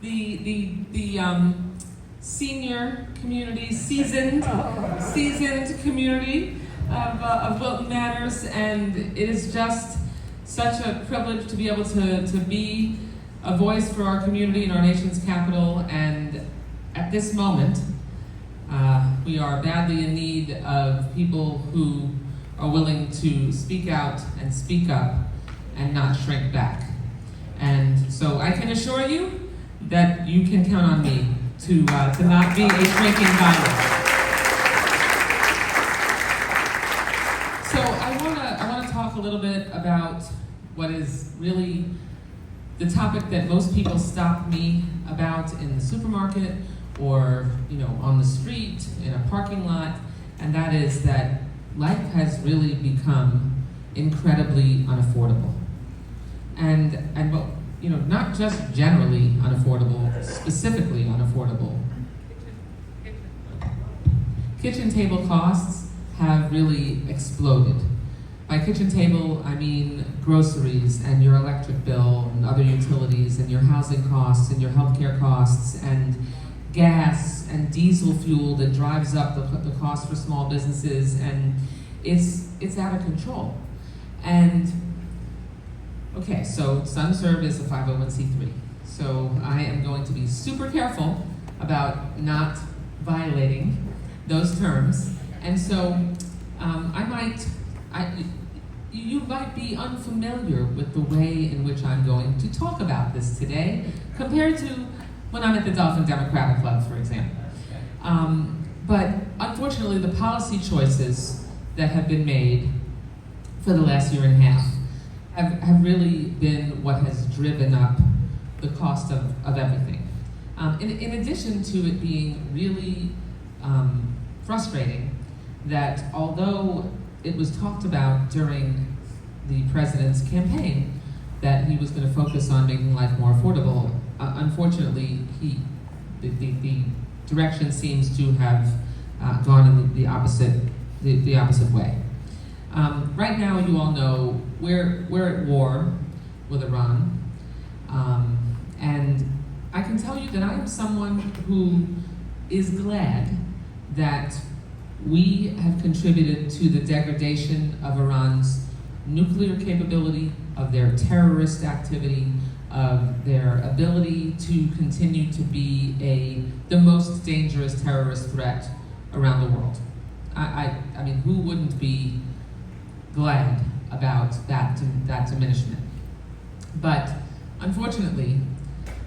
the senior community, seasoned community of Wilton Manors, and it is just such a privilege to be able to be a voice for our community in our nation's capital. And at this moment, we are badly in need of people who are willing to speak out and speak up and not shrink back. And so I can assure you that you can count on me to not be a shrinking violet. So I want to talk a little bit about what is really the topic that most people stop me about in the supermarket or on the street, in a parking lot, and that is that life has really become incredibly unaffordable. And not just generally unaffordable, specifically unaffordable. Kitchen table costs have really exploded. By kitchen table, I mean groceries and your electric bill and other utilities and your housing costs and your healthcare costs and gas and diesel fuel that drives up the cost for small businesses, and it's out of control. And okay, so SunServe is a 501c3. So I am going to be super careful about not violating those terms. And so you might be unfamiliar with the way in which I'm going to talk about this today compared to when I'm at the Dolphin Democratic Club, for example. But unfortunately, the policy choices that have been made for the last year and a half have really been what has driven up the cost of everything. In addition to it being really frustrating that although it was talked about during the president's campaign that he was going to focus on making life more affordable, unfortunately the direction seems to have gone in the opposite way. Right now, you all know we're at war with Iran, and I can tell you that I am someone who is glad that we have contributed to the degradation of Iran's nuclear capability, of their terrorist activity, of their ability to continue to be the most dangerous terrorist threat around the world. I mean, who wouldn't be glad about that diminishment? But unfortunately,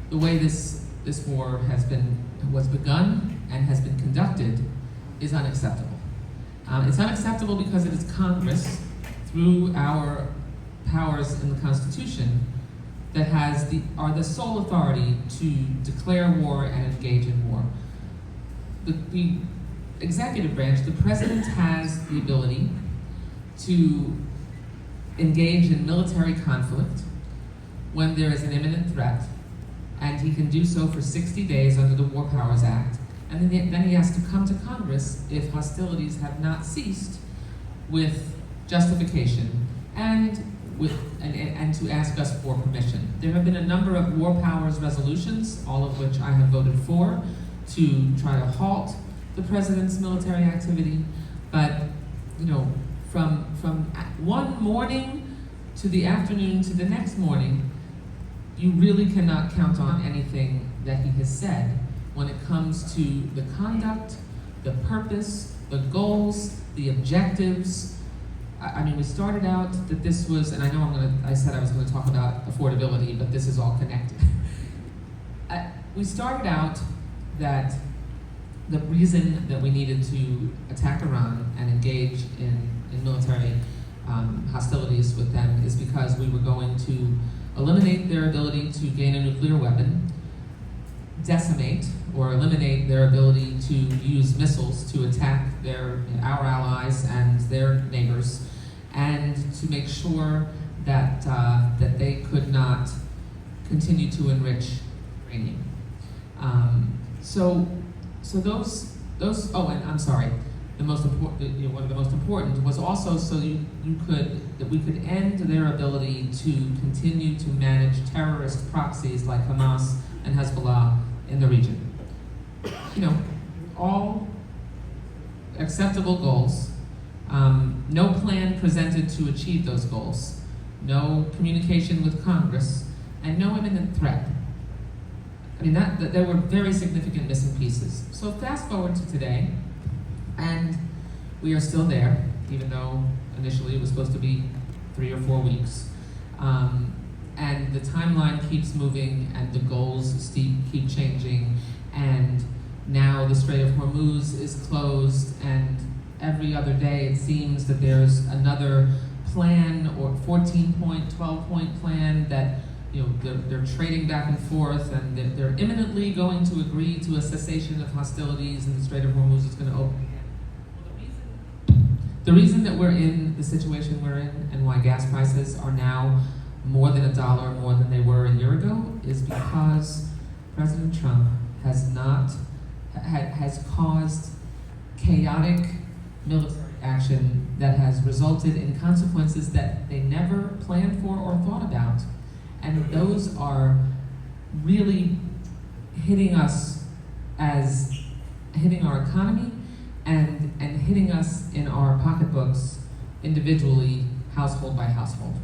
the way this war was begun and has been conducted is unacceptable. It's unacceptable because it is Congress, through our powers in the Constitution, that are the sole authority to declare war and engage in war. The executive branch, the president, has the ability to engage in military conflict when there is an imminent threat, and he can do so for 60 days under the War Powers Act, and then he has to come to Congress if hostilities have not ceased with justification and to ask us for permission. There have been a number of War Powers resolutions, all of which I have voted for, to try to halt the president's military activity, but from one morning to the afternoon to the next morning, you really cannot count on anything that he has said when it comes to the conduct, the purpose, the goals, the objectives. I mean, we started out that this was, and I know I said I was going to talk about affordability, but this is all connected. We started out that the reason that we needed to attack Iran and engage in military hostilities with them is because we were going to eliminate their ability to gain a nuclear weapon, decimate or eliminate their ability to use missiles to attack our allies and their neighbors, and to make sure that they could not continue to enrich uranium. So those. Oh, and I'm sorry. The most important, one of the most important was also so that we could end their ability to continue to manage terrorist proxies like Hamas and Hezbollah in the region. You know, all acceptable goals, no plan presented to achieve those goals, no communication with Congress, and no imminent threat. I mean, that there were very significant missing pieces. So fast forward to today, and we are still there, even though initially it was supposed to be 3 or 4 weeks. And the timeline keeps moving, and the goals keep changing, and now the Strait of Hormuz is closed, and every other day it seems that there's another plan or 14-point, 12-point plan that, you know, they're trading back and forth, and they're imminently going to agree to a cessation of hostilities, and the Strait of Hormuz is going to open again. The reason that we're in the situation we're in, and why gas prices are now more than $1 more than they were a year ago, is because President Trump has caused chaotic military action that has resulted in consequences that they never planned for or thought about. And those are really hitting us hitting our economy and hitting us in our pocketbooks individually, household by household.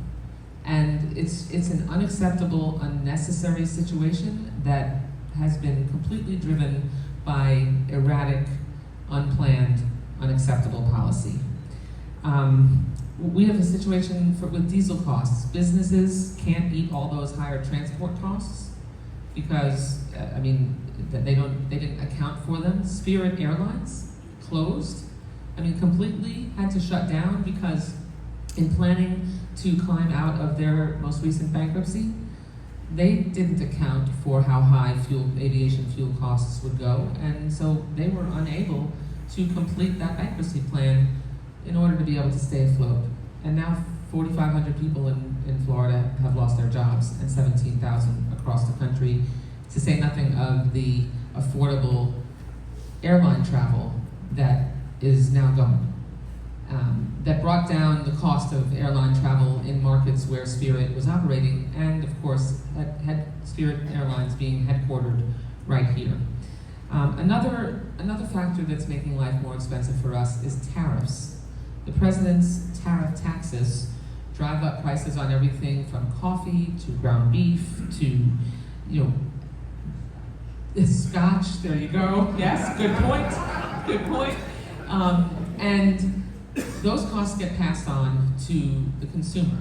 And it's an unacceptable, unnecessary situation that has been completely driven by erratic, unplanned, unacceptable policy. We have a situation with diesel costs. Businesses can't eat all those higher transport costs because, they didn't account for them. Spirit Airlines closed. Completely had to shut down because in planning to climb out of their most recent bankruptcy, they didn't account for how high aviation fuel costs would go, and so they were unable to complete that bankruptcy plan in order to be able to stay afloat. And now 4,500 people in Florida have lost their jobs, and 17,000 across the country, to say nothing of the affordable airline travel that is now gone. That brought down the cost of airline travel in markets where Spirit was operating, and of course, had Spirit Airlines being headquartered right here. Another factor that's making life more expensive for us is tariffs. The president's tariff taxes drive up prices on everything from coffee to ground beef to, scotch. There you go. Yes, good point. Good point. And those costs get passed on to the consumer.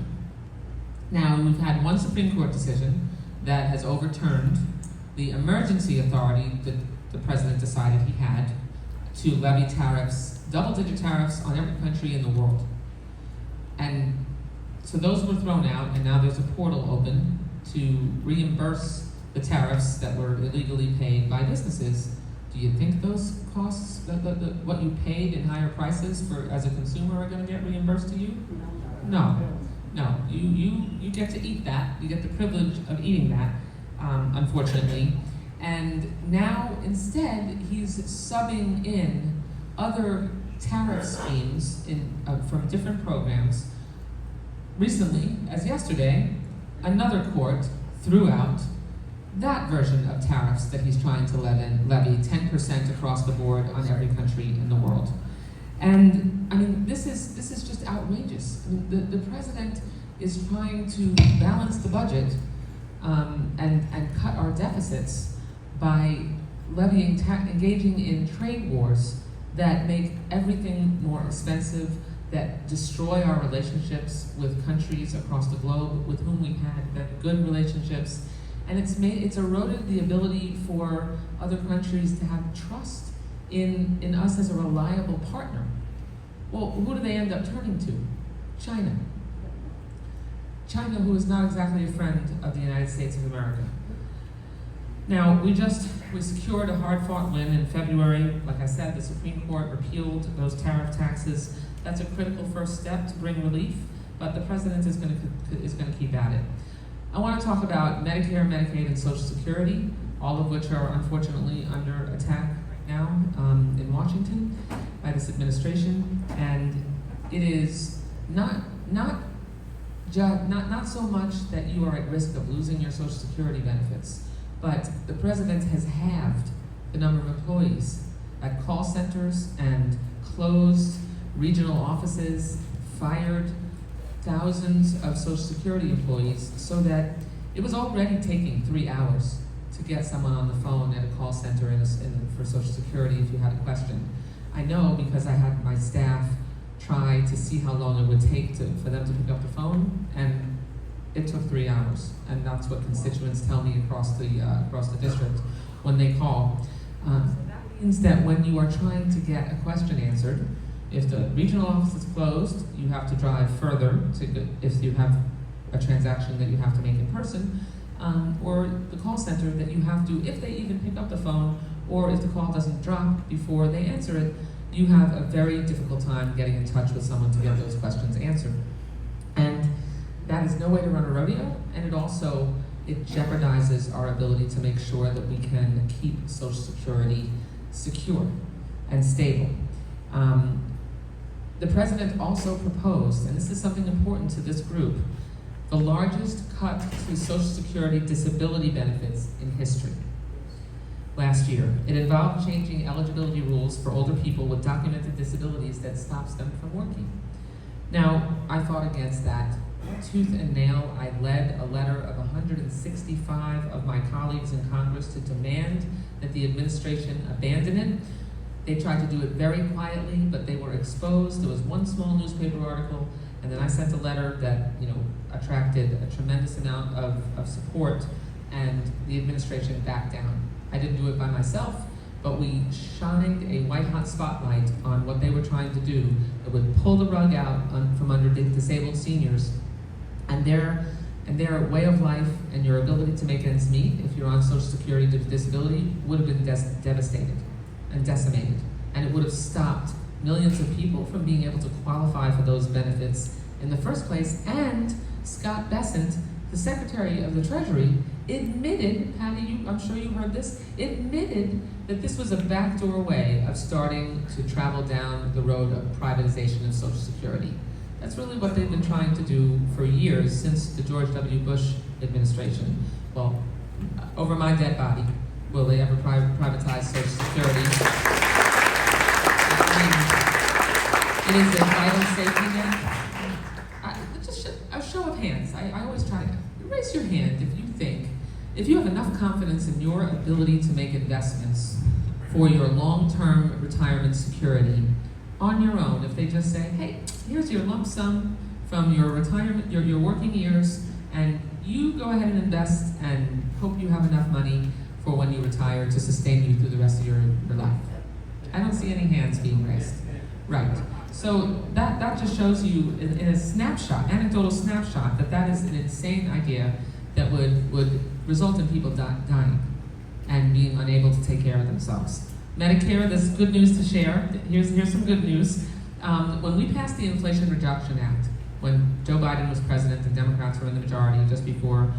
Now, we've had one Supreme Court decision that has overturned the emergency authority that the president decided he had to levy tariffs, double-digit tariffs on every country in the world. And so those were thrown out, and now there's a portal open to reimburse the tariffs that were illegally paid by businesses. Do you think those costs, what you paid in higher prices as a consumer, are going to get reimbursed to you? No. You get to eat that. You get the privilege of eating that, unfortunately. And now, instead, he's subbing in other tariff schemes from different programs. Recently, as yesterday, another court threw out that version of tariffs that he's trying to levy 10% across the board on every country in the world. And this is just outrageous. The president is trying to balance the budget and cut our deficits by engaging in trade wars that make everything more expensive, that destroy our relationships with countries across the globe with whom we've had good relationships. And it's eroded the ability for other countries to have trust in us as a reliable partner. Well, who do they end up turning to? China. China, who is not exactly a friend of the United States of America. Now, we secured a hard-fought win in February. Like I said, the Supreme Court repealed those tariff taxes. That's a critical first step to bring relief, but the president is going to keep at it. I want to talk about Medicare, Medicaid, and Social Security, all of which are unfortunately under attack right now in Washington by this administration. And it is not so much that you are at risk of losing your Social Security benefits, but the president has halved the number of employees at call centers and closed regional offices, fired thousands of Social Security employees, so that it was already taking 3 hours to get someone on the phone at a call center for Social Security if you had a question. I know because I had my staff try to see how long it would take for them to pick up the phone, and it took 3 hours. And that's what constituents tell me across the district when they call. So that means that when you are trying to get a question answered, if the regional office is closed, you have to drive further if you have a transaction that you have to make in person, or the call center that you have to, if they even pick up the phone, or if the call doesn't drop before they answer it, you have a very difficult time getting in touch with someone to get those questions answered. And that is no way to run a rodeo, and it jeopardizes our ability to make sure that we can keep Social Security secure and stable. The president also proposed, and this is something important to this group, the largest cut to Social Security disability benefits in history. Last year, it involved changing eligibility rules for older people with documented disabilities that stops them from working. Now, I fought against that tooth and nail. I led a letter of 165 of my colleagues in Congress to demand that the administration abandon it. They tried to do it very quietly, but they were exposed. There was one small newspaper article, and then I sent a letter that attracted a tremendous amount of support, and the administration backed down. I didn't do it by myself, but we shined a white-hot spotlight on what they were trying to do that would pull the rug out from under disabled seniors, and their way of life and your ability to make ends meet if you're on Social Security disability would have been devastated and decimated, and it would have stopped millions of people from being able to qualify for those benefits in the first place. And Scott Bessent, the Secretary of the Treasury, admitted, Patty, I'm sure you heard this, admitted that this was a backdoor way of starting to travel down the road of privatization of Social Security. That's really what they've been trying to do for years, since the George W. Bush administration. Well, over my dead body, will they ever privatize Social Security? It is a vital safety net. Just a show of hands. I always try to raise your hand if you have enough confidence in your ability to make investments for your long-term retirement security on your own. If they just say, hey, here's your lump sum from your retirement, your working years, and you go ahead and invest and hope you have enough money for when you retire to sustain you through the rest of your life. I don't see any hands being raised. Right. So that just shows you in a snapshot, anecdotal snapshot, that is an insane idea that would result in people dying and being unable to take care of themselves. Medicare, there's good news to share. Here's some good news. When we passed the Inflation Reduction Act, when Joe Biden was president and Democrats were in the majority just before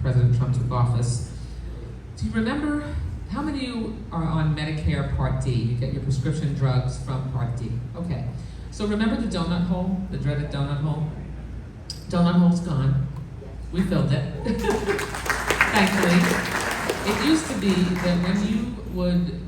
President Trump took office, do you remember how many of you are on Medicare Part D? You get your prescription drugs from Part D. Okay. So remember the donut hole, the dreaded donut hole? Donut hole's gone. We filled it. Thankfully. It used to be that when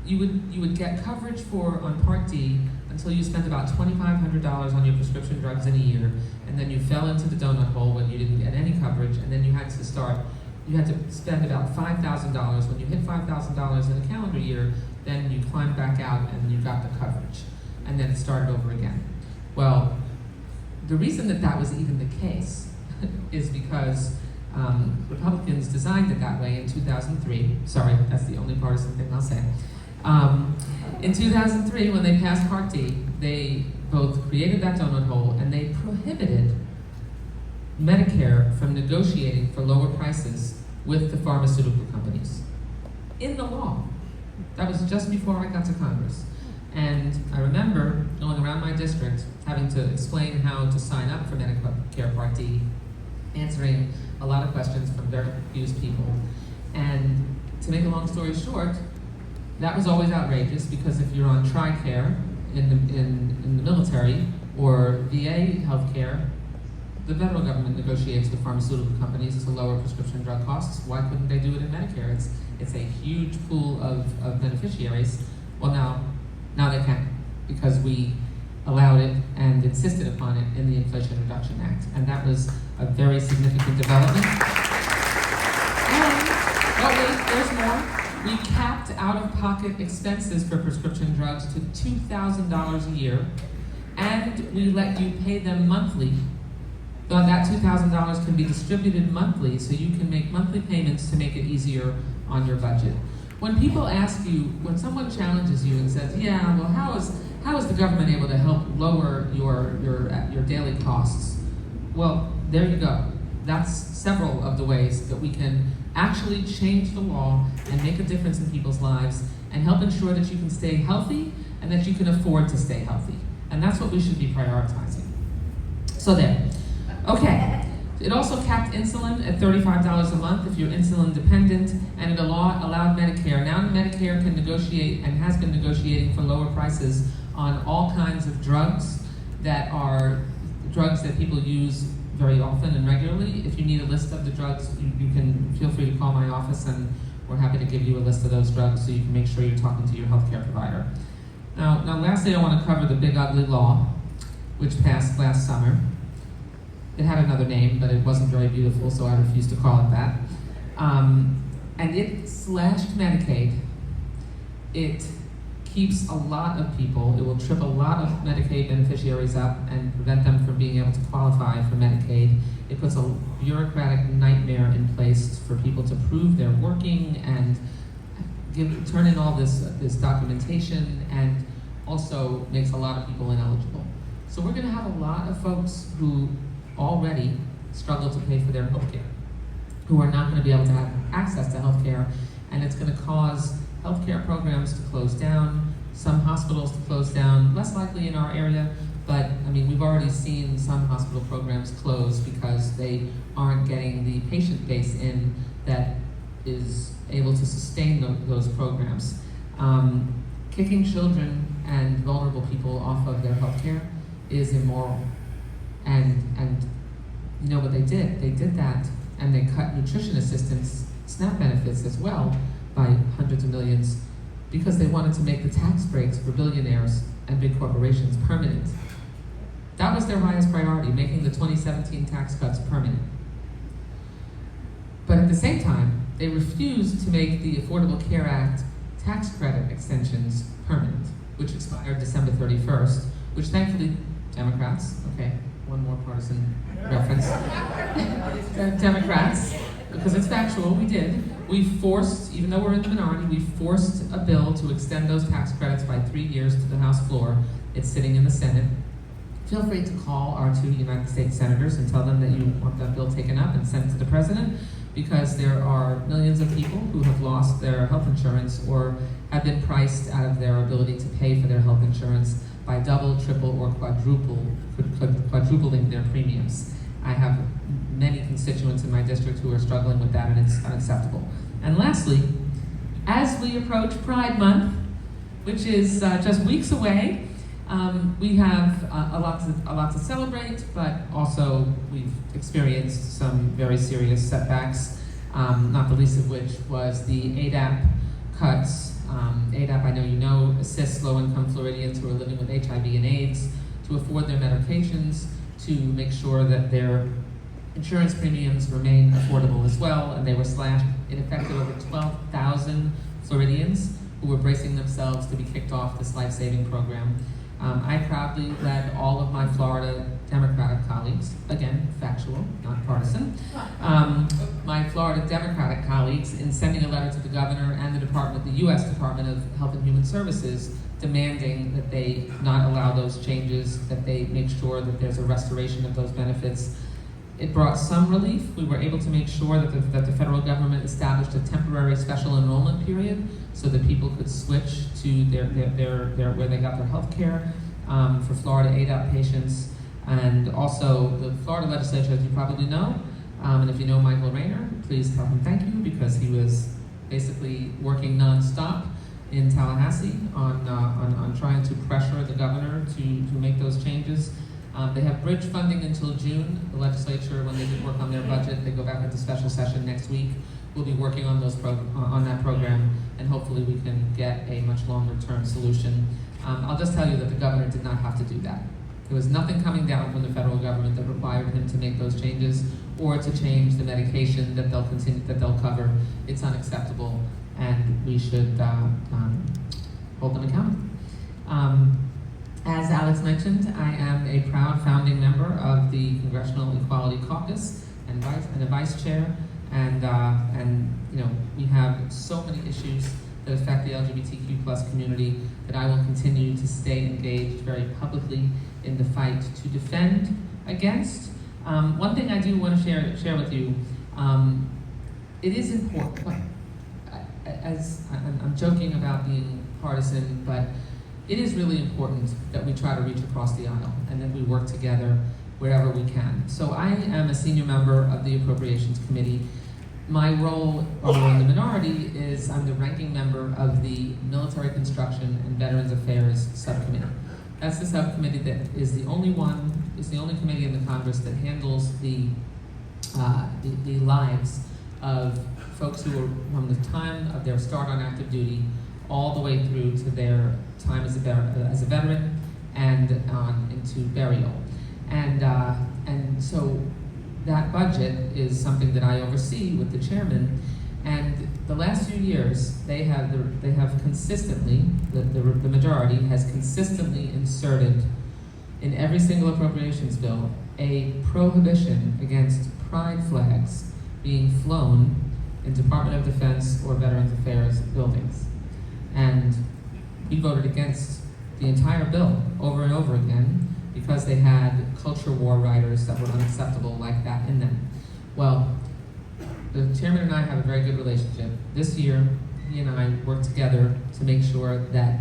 you would get coverage on Part D until you spent about $2,500 on your prescription drugs in a year, and then you fell into the donut hole when you didn't get any coverage, and then you had to spend about $5,000. When you hit $5,000 in a calendar year, then you climbed back out and you got the coverage, and then it started over again. Well, the reason that was even the case is because Republicans designed it that way in 2003. Sorry, that's the only partisan thing I'll say. In 2003, when they passed Part D, they both created that donut hole and they prohibited Medicare from negotiating for lower prices with the pharmaceutical companies. In the law. That was just before I got to Congress. And I remember going around my district, having to explain how to sign up for Medicare Part D, answering a lot of questions from very confused people. And to make a long story short, that was always outrageous, because if you're on TRICARE in the military or VA healthcare, the federal government negotiates with pharmaceutical companies to lower prescription drug costs. Why couldn't they do it in Medicare? It's a huge pool of beneficiaries. Well, now they can, because we allowed it and insisted upon it in the Inflation Reduction Act. And that was a very significant development. And, oh wait, there's more. We capped out-of-pocket expenses for prescription drugs to $2,000 a year, and we let you pay them monthly. So that $2,000 can be distributed monthly, so you can make monthly payments to make it easier on your budget. When people ask you, when someone challenges you and says, yeah, well, how is the government able to help lower your daily costs? Well, there you go. That's several of the ways that we can actually change the law and make a difference in people's lives and help ensure that you can stay healthy and that you can afford to stay healthy. And that's what we should be prioritizing. So there. Okay. It also capped insulin at $35 a month if you're insulin dependent, and it allowed Medicare. Now Medicare can negotiate and has been negotiating for lower prices on all kinds of drugs that are drugs that people use very often and regularly. If you need a list of the drugs, you can feel free to call my office and we're happy to give you a list of those drugs so you can make sure you're talking to your healthcare provider. Now lastly, I want to cover the big ugly law, which passed last summer. It had another name, but it wasn't very beautiful, so I refuse to call it that. And it slashed Medicaid. It keeps a lot of people, it will trip a lot of Medicaid beneficiaries up and prevent them from being able to qualify for Medicaid. It puts a bureaucratic nightmare in place for people to prove they're working and turn in all this documentation, and also makes a lot of people ineligible. So we're going to have a lot of folks who already struggle to pay for their health care, who are not going to be able to have access to health care, and it's going to cause healthcare programs to close down, some hospitals to close down, less likely in our area, but I mean, we've already seen some hospital programs close because they aren't getting the patient base in that is able to sustain those programs. Kicking children and vulnerable people off of their healthcare is immoral. And you know what they did? They did that, and they cut nutrition assistance SNAP benefits as well by hundreds of millions because they wanted to make the tax breaks for billionaires and big corporations permanent. That was their highest priority, making the 2017 tax cuts permanent. But at the same time, they refused to make the Affordable Care Act tax credit extensions permanent, which expired December 31st, which thankfully Democrats, okay, one more partisan reference, Democrats, because it's factual, we forced, even though we're in the minority, we forced a bill to extend those tax credits by 3 years to the House floor. It's sitting in the Senate. Feel free to call our 2 United States senators and tell them that you want that bill taken up and sent to the president, because there are millions of people who have lost their health insurance or have been priced out of their ability to pay for their health insurance by double, triple, or quadrupling their premiums. I have many constituents in my district who are struggling with that, and it's unacceptable. And lastly, as we approach Pride Month, which is just weeks away, we have a lot to celebrate, but also we've experienced some very serious setbacks, not the least of which was the ADAP cuts. ADAP, I know you know, assists low-income Floridians who are living with HIV and AIDS to afford their medications, to make sure that their insurance premiums remain affordable as well, and they were slashed. It affected over 12,000 Floridians who were bracing themselves to be kicked off this life-saving program. I proudly led all of my Florida Democratic colleagues, again, factual, not partisan, my Florida Democratic colleagues in sending a letter to the governor and the U.S. Department of Health and Human Services demanding that they not allow those changes, that they make sure that there's a restoration of those benefits. It brought some relief. We were able to make sure that the federal government established a temporary special enrollment period so that people could switch to their where they got their health care for Florida ADAP patients. And also the Florida legislature, as you probably know, and if you know Michael Rayner, please tell him thank you, because he was basically working nonstop in Tallahassee on trying to pressure the governor to make those changes. They have bridge funding until June. The legislature, when they do work on their budget, they go back into special session next week. We'll be working on on that program, and hopefully we can get a much longer-term solution. I'll just tell you that the governor did not have to do that. There was nothing coming down from the federal government that required him to make those changes or to change the medication that they'll cover. It's unacceptable, and we should hold them accountable. As Alex mentioned, I am a proud founding member of the Congressional Equality Caucus and a vice chair, and you know, we have so many issues that affect the LGBTQ+ community that I will continue to stay engaged very publicly in the fight to defend against. One thing I do want to share with you, it is important, as I'm joking about being partisan, but it is really important that we try to reach across the aisle and that we work together wherever we can. So I am a senior member of the Appropriations Committee. My role, although in the minority, is I'm the ranking member of the Military Construction and Veterans Affairs Subcommittee. That's the subcommittee that is the only committee in the Congress that handles the lives of folks who are from the time of their start on active duty all the way through to their time as a veteran and into burial. And so that budget is something that I oversee with the chairman, and the last few years they have consistently, the majority has consistently inserted in every single appropriations bill a prohibition against pride flags being flown in Department of Defense or Veterans Affairs buildings. And we voted against the entire bill over and over again because they had culture war riders that were unacceptable like that in them. Well, the chairman and I have a very good relationship. This year, he and I worked together to make sure that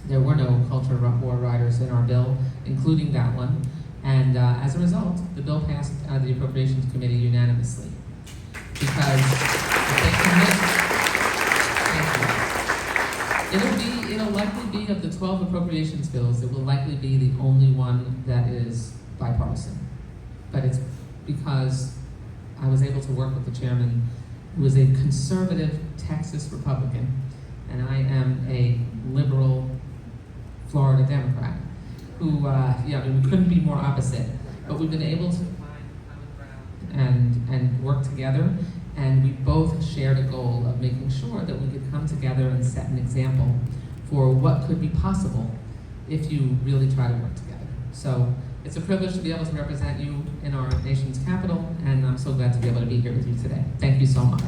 there were no culture war riders in our bill, including that one. And as a result, the bill passed out of the Appropriations Committee unanimously. Because if they commit, it'll likely be of the 12 appropriations bills, it will likely be the only one that is bipartisan. But it's because I was able to work with the chairman, who is a conservative Texas Republican, and I am a liberal Florida Democrat, who, we couldn't be more opposite. But we've been able to find common ground and work together, and we both shared a goal of making sure that we could come together and set an example for what could be possible if you really try to work together. So it's a privilege to be able to represent you in our nation's capital, and I'm so glad to be able to be here with you today. Thank you so much.